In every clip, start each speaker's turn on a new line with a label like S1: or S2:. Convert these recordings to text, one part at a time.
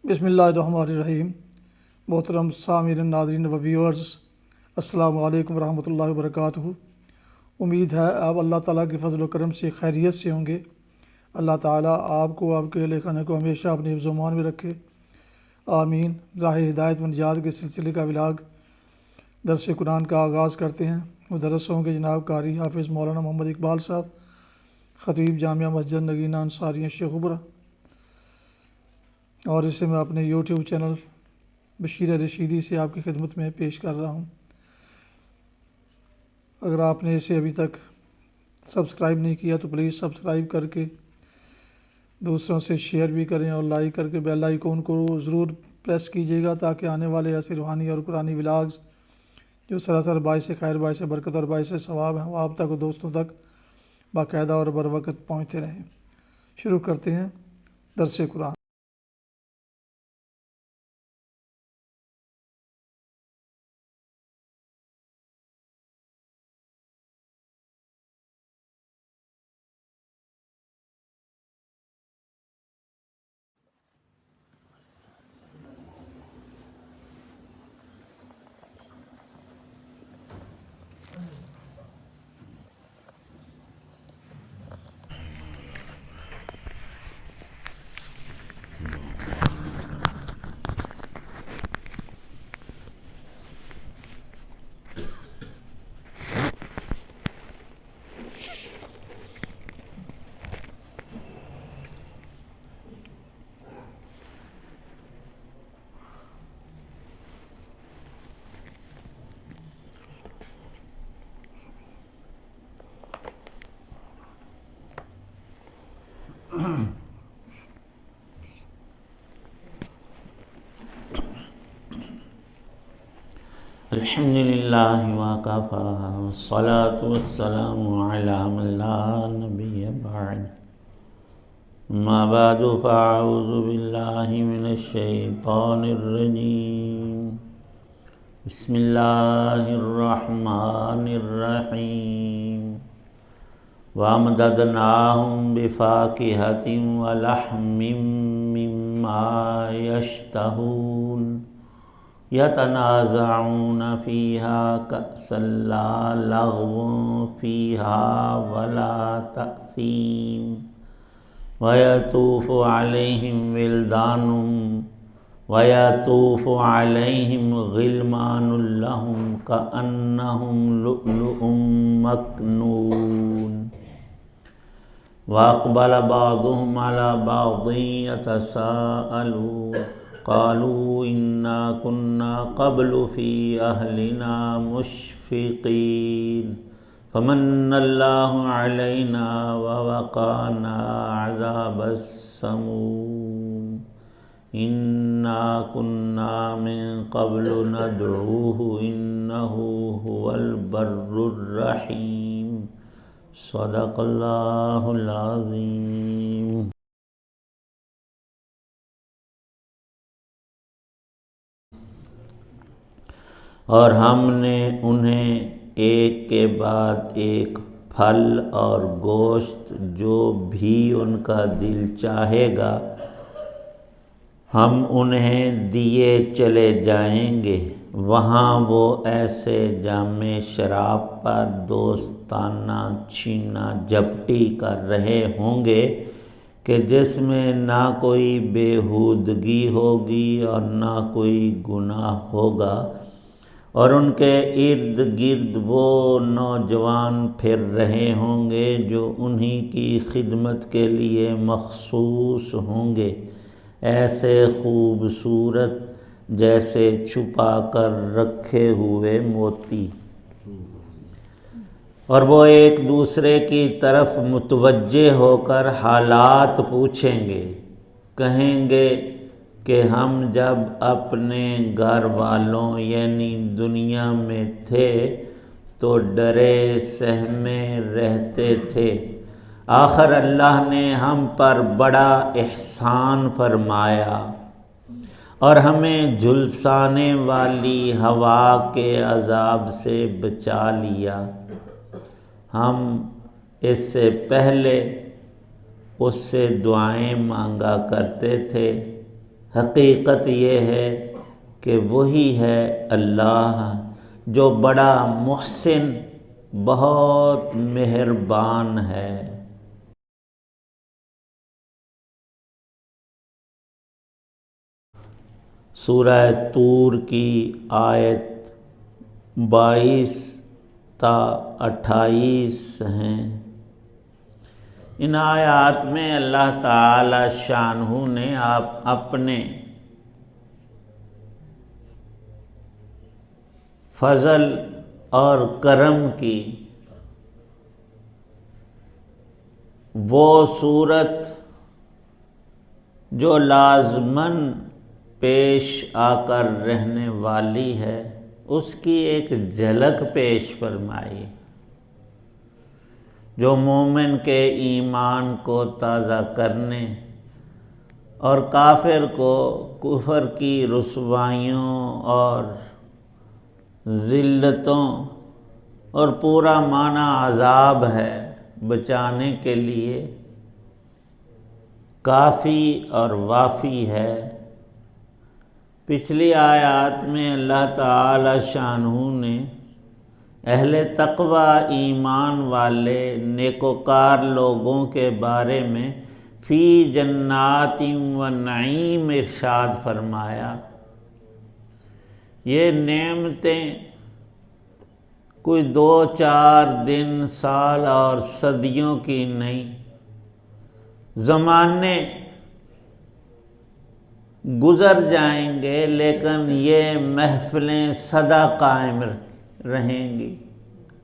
S1: بسم اللہ الرحمن الرحیم۔ محترم سامعین، ناظرین و ویورز، السلام علیکم ورحمۃ اللہ وبرکاتہ۔ امید ہے آپ اللہ تعالیٰ کے فضل و کرم سے خیریت سے ہوں گے۔ اللہ تعالیٰ آپ کو، آپ کے اہل خانہ کو ہمیشہ اپنے حفظ و امان میں رکھے، آمین۔ راہ ہدایت و نجات کے سلسلے کا ولاگ درس قرآن کا آغاز کرتے ہیں۔ مدرس ہوں گے جناب قاری حافظ مولانا محمد اقبال صاحب، خطیب جامعہ مسجد نگینہ انصاریہ شیخ عبرہ، اور اسے میں اپنے یوٹیوب چینل بشیر رشیدی سے آپ کی خدمت میں پیش کر رہا ہوں۔ اگر آپ نے اسے ابھی تک سبسکرائب نہیں کیا تو پلیز سبسکرائب کر کے دوسروں سے شیئر بھی کریں، اور لائک کر کے بیل آئیکن کو ضرور پریس کیجیے گا، تاکہ آنے والے ایسے روحانی اور قرآنی ولاگز جو سراسر باعث خیر، باعث برکت اور باعث ثواب ہیں، وہ آپ تک اور دوستوں تک باقاعدہ اور بر وقت پہنچتے رہیں۔ شروع کرتے ہیں درس قرآن۔
S2: الحمدللہ وکفی والصلاة والسلام علی من لا نبی بعد، اما بعد فاعوذ باللہ من الشیطان الرجیم، بسم اللہ الرحمن الرحیم۔ وَأَمْدَدْنَاهُمْ بِفَاكِهَةٍ وَلَحْمٍ مِّمَّا يَشْتَهُونَ يَتَنَازَعُونَ فِيهَا كَأْسًا لَّا لَغْوٌ فِيهَا وَلَا تَأْثِيمٌ وَيَطُوفُ عَلَيْهِمْ غِلْمَانٌ لَّهُمْ كَأَنَّهُمْ لُؤْلُؤٌ مَّكْنُونٌ وَأَقْبَلَ بَعْضُهُمْ عَلَى بَعْضٍ يَتَسَاءَلُونَ قَالُوا إِنَّا كُنَّا قَبْلُ فِي أَهْلِنَا مُشْفِقِينَ فَمَنَّ اللَّهُ عَلَيْنَا وَوَقَانَا عَذَابَ السَّمُومِ إِنَّا كُنَّا مِن قَبْلُ نَدْعُوهُ إِنَّهُ هُوَ الْبَرُّ الرَّحِيمُ۔ صدق اللہ العظیم۔ اور ہم نے انہیں ایک کے بعد ایک پھل اور گوشت جو بھی ان کا دل چاہے گا ہم انہیں دیے چلے جائیں گے۔ وہاں وہ ایسے جام شراب پر دوستانہ چھینا جھپٹی کر رہے ہوں گے کہ جس میں نہ کوئی بےہودگی ہوگی اور نہ کوئی گناہ ہوگا، اور ان کے ارد گرد وہ نوجوان پھر رہے ہوں گے جو انہی کی خدمت کے لیے مخصوص ہوں گے، ایسے خوبصورت جیسے چھپا کر رکھے ہوئے موتی۔ اور وہ ایک دوسرے کی طرف متوجہ ہو کر حالات پوچھیں گے، کہیں گے کہ ہم جب اپنے گھر والوں یعنی دنیا میں تھے تو ڈرے سہمے رہتے تھے، آخر اللہ نے ہم پر بڑا احسان فرمایا اور ہمیں جھلسانے والی ہوا کے عذاب سے بچا لیا۔ ہم اس سے پہلے اس سے دعائیں مانگا کرتے تھے، حقیقت یہ ہے کہ وہی ہے اللہ جو بڑا محسن، بہت مہربان ہے۔ سورہ طور کی آیت 22 تا 28 ہیں۔ ان آیات میں اللہ تعالی شانہ نے اپنے فضل اور کرم کی وہ صورت جو لازماً پیش آ کر رہنے والی ہے، اس کی ایک جھلک پیش فرمائی، جو مومن کے ایمان کو تازہ کرنے اور کافر کو کفر کی رسوائیوں اور ذلتوں اور پورا معنی عذاب ہے بچانے کے لیے کافی اور وافی ہے۔ پچھلی آیات میں اللہ تعالی شانہ نے اہل تقوی ایمان والے نیکوکار لوگوں کے بارے میں فی جنات و نعیم ارشاد فرمایا۔ یہ نعمتیں کوئی 2-4 دن، سال اور صدیوں کی نہیں، زمانے گزر جائیں گے لیکن یہ محفلیں سدا قائم رہیں گی،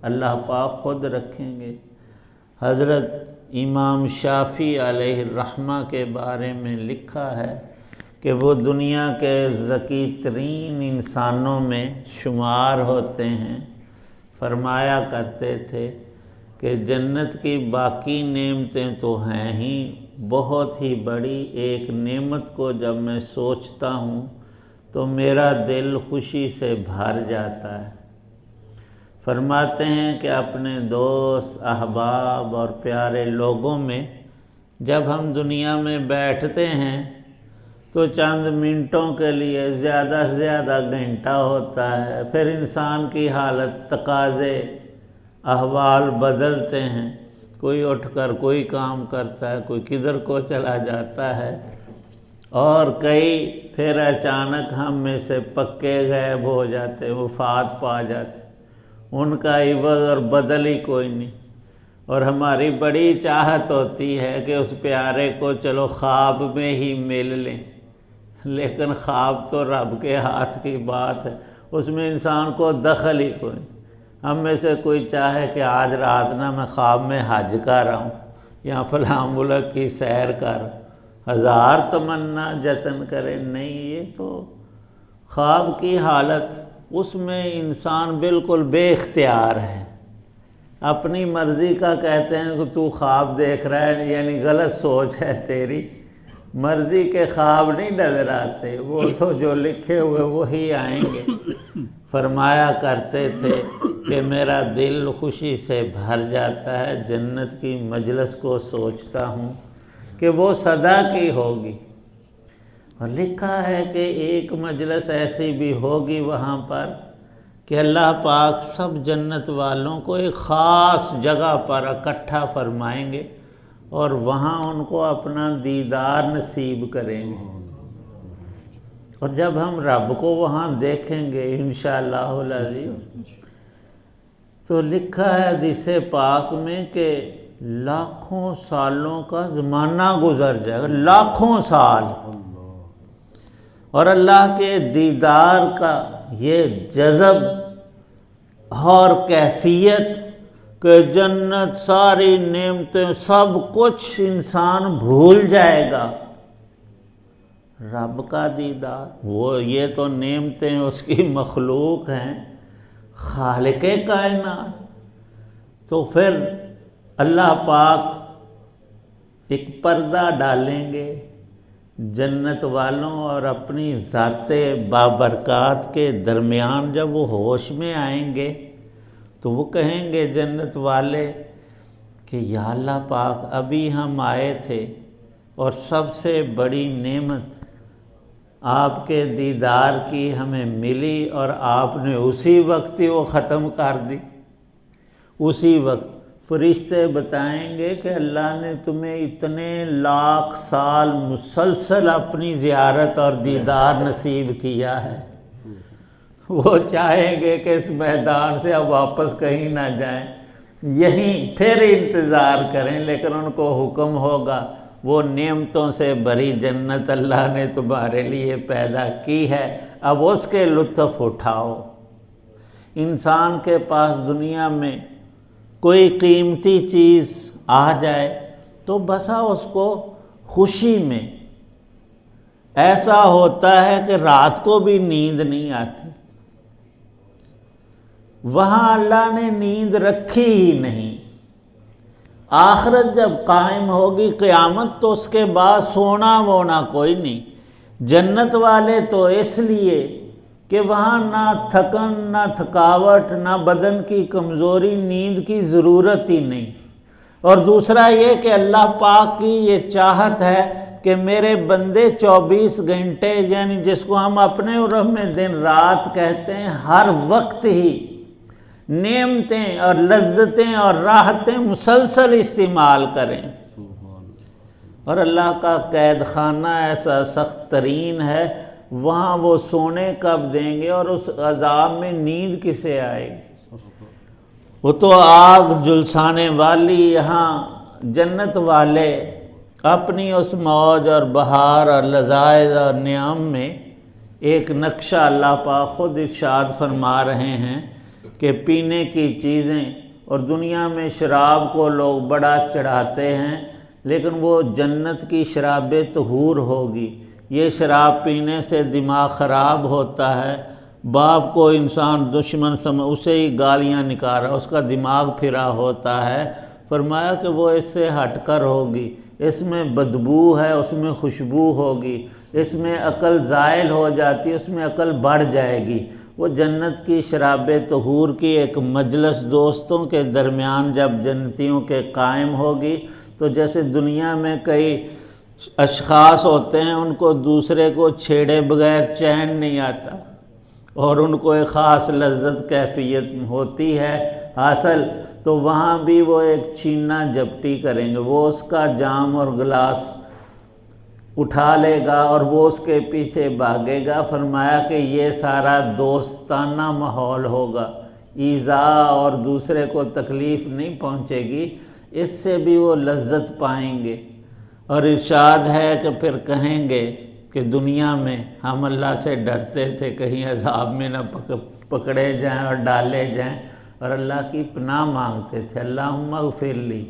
S2: اللہ پاک خود رکھیں گے۔ حضرت امام شافعی علیہ الرحمہ کے بارے میں لکھا ہے کہ وہ دنیا کے ذکی ترین انسانوں میں شمار ہوتے ہیں۔ فرمایا کرتے تھے کہ جنت کی باقی نعمتیں تو ہیں ہی بہت ہی بڑی، ایک نعمت کو جب میں سوچتا ہوں تو میرا دل خوشی سے بھر جاتا ہے۔ فرماتے ہیں کہ اپنے دوست، احباب اور پیارے لوگوں میں جب ہم دنیا میں بیٹھتے ہیں تو چند منٹوں کے لیے زیادہ سے زیادہ گھنٹہ ہوتا ہے، پھر انسان کی حالت، تقاضے، احوال بدلتے ہیں، کوئی اٹھ کر کوئی کام کرتا ہے، کوئی کدھر کو چلا جاتا ہے، اور کئی پھر اچانک ہم میں سے پکے غائب ہو جاتے، وفات پا جاتے، ان کا عوض اور بدل ہی کوئی نہیں۔ اور ہماری بڑی چاہت ہوتی ہے کہ اس پیارے کو چلو خواب میں ہی مل لیں، لیکن خواب تو رب کے ہاتھ کی بات ہے، اس میں انسان کو دخل ہی کوئی نہیں۔ ہم میں سے کوئی چاہے کہ آج رات نہ میں خواب میں حج کر رہا ہوں یا فلاں ملک کی سیر کر، ہزار تمنا جتن کرے، نہیں، یہ تو خواب کی حالت، اس میں انسان بالکل بے اختیار ہے، اپنی مرضی کا کہتے ہیں کہ تو خواب دیکھ رہا ہے، یعنی غلط سوچ ہے تیری، مرضی کے خواب نہیں نظر آتے، وہ تو جو لکھے ہوئے وہی آئیں گے۔ فرمایا کرتے تھے کہ میرا دل خوشی سے بھر جاتا ہے جنت کی مجلس کو سوچتا ہوں کہ وہ سدا کی ہوگی، اور لکھا ہے کہ ایک مجلس ایسی بھی ہوگی وہاں پر کہ اللہ پاک سب جنت والوں کو ایک خاص جگہ پر اکٹھا فرمائیں گے اور وہاں ان کو اپنا دیدار نصیب کریں گے، اور جب ہم رب کو وہاں دیکھیں گے انشاءاللہ العزیز، تو لکھا ہے حدیث پاک میں کہ لاکھوں سالوں کا زمانہ گزر جائے گا، لاکھوں سال، اور اللہ کے دیدار کا یہ جذب اور کیفیت کہ جنت، ساری نعمتیں، سب کچھ انسان بھول جائے گا، رب کا دیدار، وہ یہ تو نعمتیں اس کی مخلوق ہیں، خالق کائنات، تو پھر اللہ پاک ایک پردہ ڈالیں گے جنت والوں اور اپنی ذات بابرکات کے درمیان۔ جب وہ ہوش میں آئیں گے تو وہ کہیں گے جنت والے کہ یا اللہ پاک، ابھی ہم آئے تھے اور سب سے بڑی نعمت آپ کے دیدار کی ہمیں ملی اور آپ نے اسی وقت ہی وہ ختم کر دی۔ اسی وقت فرشتے بتائیں گے کہ اللہ نے تمہیں اتنے لاکھ سال مسلسل اپنی زیارت اور دیدار نصیب کیا ہے۔ وہ چاہیں گے کہ اس میدان سے اب واپس کہیں نہ جائیں، یہیں پھر انتظار کریں، لیکن ان کو حکم ہوگا وہ نعمتوں سے بھری جنت اللہ نے تمہارے لیے پیدا کی ہے، اب اس کے لطف اٹھاؤ۔ انسان کے پاس دنیا میں کوئی قیمتی چیز آ جائے تو بسا اس کو خوشی میں ایسا ہوتا ہے کہ رات کو بھی نیند نہیں آتی۔ وہاں اللہ نے نیند رکھی ہی نہیں۔ آخرت جب قائم ہوگی قیامت تو اس کے بعد سونا وونا کوئی نہیں۔ جنت والے تو اس لیے کہ وہاں نہ تھکن نہ تھکاوٹ نہ بدن کی کمزوری، نیند کی ضرورت ہی نہیں۔ اور دوسرا یہ کہ اللہ پاک کی یہ چاہت ہے کہ میرے بندے 24 گھنٹے، یعنی جس کو ہم اپنے عرف میں دن رات کہتے ہیں، ہر وقت ہی نعمتیں اور لذتیں اور راحتیں مسلسل استعمال کریں۔ اور اللہ کا قید خانہ ایسا سخت ترین ہے، وہاں وہ سونے کب دیں گے اور اس عذاب میں نیند کسے آئے گی؟ وہ تو آگ جلسانے والی، یہاں جنت والے اپنی اس موج اور بہار اور لذائذ اور نعم میں ایک نقشہ اللہ پاک خود ارشاد فرما رہے ہیں کہ پینے کی چیزیں، اور دنیا میں شراب کو لوگ بڑا چڑھاتے ہیں، لیکن وہ جنت کی شراب طہور ہوگی۔ یہ شراب پینے سے دماغ خراب ہوتا ہے، باپ کو انسان دشمن اسے ہی گالیاں نکال رہا، اس کا دماغ پھرا ہوتا ہے۔ فرمایا کہ وہ اس سے ہٹ کر ہوگی، اس میں بدبو ہے، اس میں خوشبو ہوگی، اس میں عقل زائل ہو جاتی ہے، اس میں عقل بڑھ جائے گی۔ وہ جنت کی شراب طہور کی ایک مجلس دوستوں کے درمیان جب جنتیوں کے قائم ہوگی تو جیسے دنیا میں کئی اشخاص ہوتے ہیں، ان کو دوسرے کو چھیڑے بغیر چین نہیں آتا، اور ان کو ایک خاص لذت کیفیت ہوتی ہے حاصل، تو وہاں بھی وہ ایک چھینا جھپٹی کریں گے، وہ اس کا جام اور گلاس اٹھا لے گا اور وہ اس کے پیچھے بھاگے گا۔ فرمایا کہ یہ سارا دوستانہ ماحول ہوگا، ایذا اور دوسرے کو تکلیف نہیں پہنچے گی، اس سے بھی وہ لذت پائیں گے۔ اور ارشاد ہے کہ پھر کہیں گے کہ دنیا میں ہم اللہ سے ڈرتے تھے کہیں عذاب میں نہ پکڑے جائیں اور ڈالے جائیں، اور اللہ کی پناہ مانگتے تھے، اللہم اغفر لی،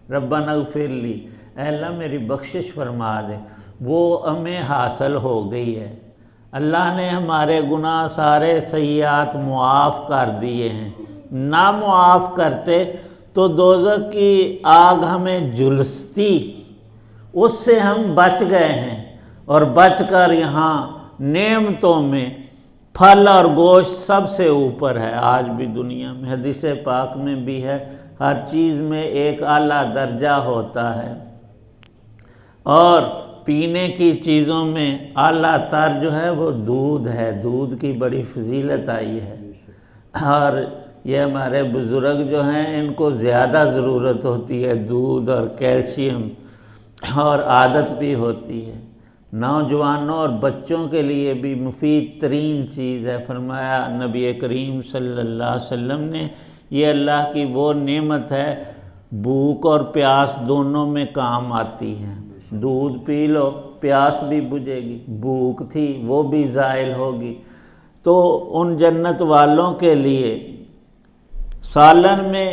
S2: ربنا اغفر لی، اے اللہ میری بخشش فرما دے۔ وہ ہمیں حاصل ہو گئی ہے، اللہ نے ہمارے گناہ سارے سیئات معاف کر دیے ہیں۔ نہ معاف کرتے تو دوزخ کی آگ ہمیں جلستی، اس سے ہم بچ گئے ہیں، اور بچ کر یہاں نعمتوں میں پھل اور گوشت سب سے اوپر ہے۔ آج بھی دنیا میں حدیث پاک میں بھی ہے، ہر چیز میں ایک اعلیٰ درجہ ہوتا ہے، اور پینے کی چیزوں میں اعلیٰ تر جو ہے وہ دودھ ہے، دودھ کی بڑی فضیلت آئی ہے، اور یہ ہمارے بزرگ جو ہیں ان کو زیادہ ضرورت ہوتی ہے دودھ اور کیلشیم، اور عادت بھی ہوتی ہے۔ نوجوانوں اور بچوں کے لیے بھی مفید ترین چیز ہے۔ فرمایا نبی کریم صلی اللہ علیہ وسلم نے، یہ اللہ کی وہ نعمت ہے، بھوک اور پیاس دونوں میں کام آتی ہے۔ دودھ پی لو، پیاس بھی بجھے گی، بھوک تھی وہ بھی زائل ہوگی۔ تو ان جنت والوں کے لیے سالن میں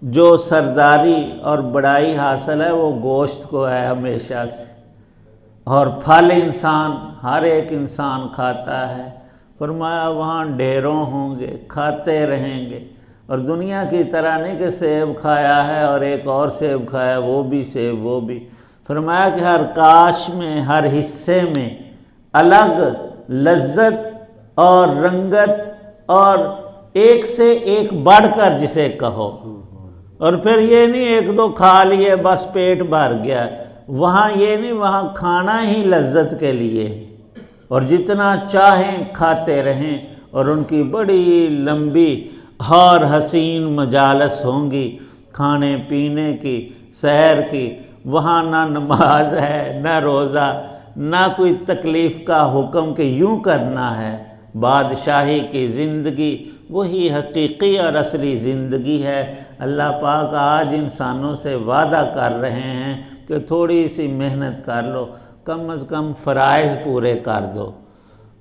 S2: جو سرداری اور بڑائی حاصل ہے وہ گوشت کو ہے ہمیشہ سے، اور پھل انسان ہر ایک انسان کھاتا ہے۔ فرمایا وہاں ڈھیروں ہوں گے، کھاتے رہیں گے، اور دنیا کی طرح نہیں کہ سیب کھایا ہے اور ایک اور سیب کھایا، وہ بھی سیب وہ بھی۔ فرمایا کہ ہر کاش میں، ہر حصے میں الگ لذت اور رنگت، اور ایک سے ایک بڑھ کر جسے کہو، اور پھر یہ نہیں ایک دو کھا لیے بس پیٹ بھر گیا، وہاں یہ نہیں، وہاں کھانا ہی لذت کے لیے، اور جتنا چاہیں کھاتے رہیں، اور ان کی بڑی لمبی اور حسین مجالس ہوں گی کھانے پینے کی، سحر کی۔ وہاں نہ نماز ہے، نہ روزہ، نہ کوئی تکلیف کا حکم کہ یوں کرنا ہے۔ بادشاہی کی زندگی وہی حقیقی اور اصلی زندگی ہے۔ اللہ پاک آج انسانوں سے وعدہ کر رہے ہیں کہ تھوڑی سی محنت کر لو، کم از کم فرائض پورے کر دو۔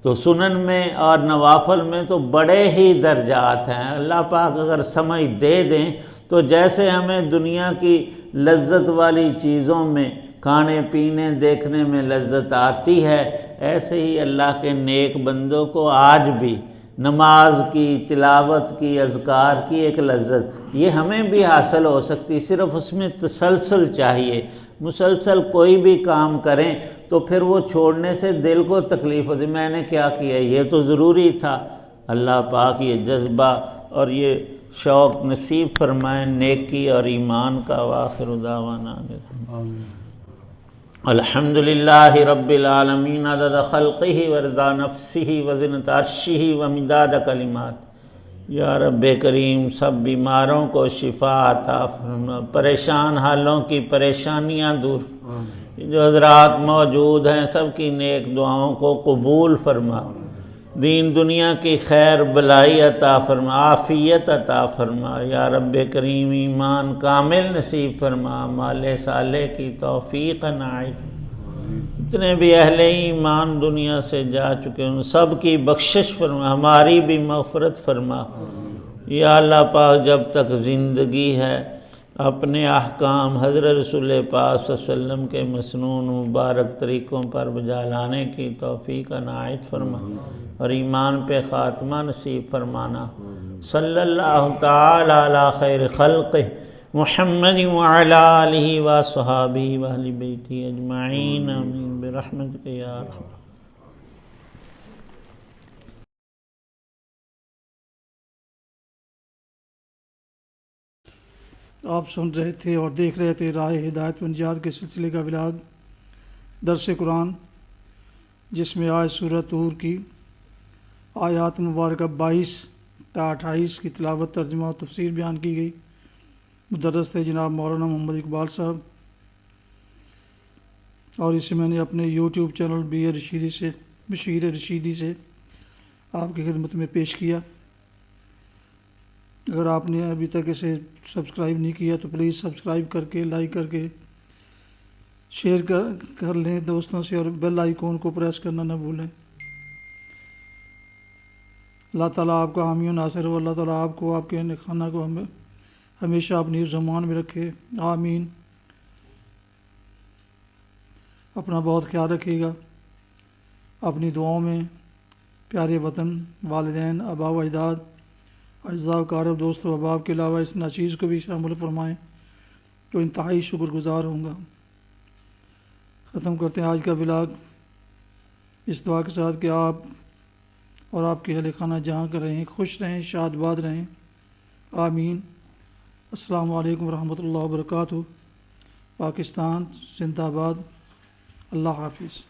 S2: تو سنن میں اور نوافل میں تو بڑے ہی درجات ہیں۔ اللہ پاک اگر سمجھ دے دیں تو جیسے ہمیں دنیا کی لذت والی چیزوں میں، کھانے پینے دیکھنے میں لذت آتی ہے، ایسے ہی اللہ کے نیک بندوں کو آج بھی نماز کی، تلاوت کی، اذکار کی ایک لذت یہ ہمیں بھی حاصل ہو سکتی، صرف اس میں تسلسل چاہیے۔ مسلسل کوئی بھی کام کریں تو پھر وہ چھوڑنے سے دل کو تکلیف ہوتی، میں نے کیا کیا، یہ تو ضروری تھا۔ اللہ پاک یہ جذبہ اور یہ شوق نصیب فرمائیں نیکی اور ایمان کا۔ وآخر دعوانا الحمدللہ رب العالمین عدد خلقہ ورضا نفسہ وزنۃ عرشہ ومداد کلمات۔ یا رب کریم سب بیماروں کو شفا عطا فرما، پریشان حالوں کی پریشانیاں دور، جو حضرات موجود ہیں سب کی نیک دعاؤں کو قبول فرما، دین دنیا کی خیر بلائی عطا فرما، عافیت عطا فرما۔ یا رب کریم ایمان کامل نصیب فرما، مال صالح کی توفیق عنایت۔ جتنے بھی اہل ایمان دنیا سے جا چکے ان سب کی بخشش فرما، ہماری بھی مغفرت فرما۔ یا اللہ پاک جب تک زندگی ہے اپنے احکام حضرت رسول پاک صلی اللہ علیہ وسلم کے مسنون مبارک طریقوں پر بجا لانے کی توفیق عنایت فرما، اور ایمان پہ خاتمہ نصیب فرمانا۔ صلی اللہ تعالی علی خیر خلقہ محمد وعلی آلہ وصحابہ واہل بیتہ اجمعین، آمین برحمتک یا ارحم۔
S1: آپ سن رہے تھے اور دیکھ رہے تھے راہ ہدایت و نجات کے سلسلے کا ولاگ درس قرآن، جس میں آج سورۃ طور کی آیات مبارکہ 22 تا 28 کی تلاوت، ترجمہ و تفسیر بیان کی گئی۔ مدرس تھے جناب مولانا محمد اقبال صاحب، اور اسے میں نے اپنے یوٹیوب چینل بشیر رشیدی سے آپ کی خدمت میں پیش کیا۔ اگر آپ نے ابھی تک اسے سبسکرائب نہیں کیا تو پلیز سبسکرائب کر کے، لائک کر کے، شیئر کر لیں دوستوں سے، اور بیل آئیکن کو پریس کرنا نہ بھولیں۔ اللہ تعالیٰ آپ کا حامی و ناصر ہو، اللہ تعالیٰ آپ کو، آپ کے اہل خانہ کو ہمیشہ اپنی زمان میں رکھے، آمین۔ اپنا بہت خیال رکھیے گا، اپنی دعاؤں میں پیارے وطن، والدین، آباء و اجداد، اعزاء و اقارب، دوست و احباب کے علاوہ اس ناچیز کو بھی شامل فرمائیں تو انتہائی شکر گزار ہوں گا۔ ختم کرتے ہیں آج کا ولاگ اس دعا کے ساتھ کہ آپ اور آپ کے اہل خانہ جہاں کر رہیں خوش رہیں، شاد باد رہیں، آمین۔ السلام علیکم ورحمۃ اللہ وبرکاتہ۔ پاکستان زندہ باد۔ اللہ حافظ۔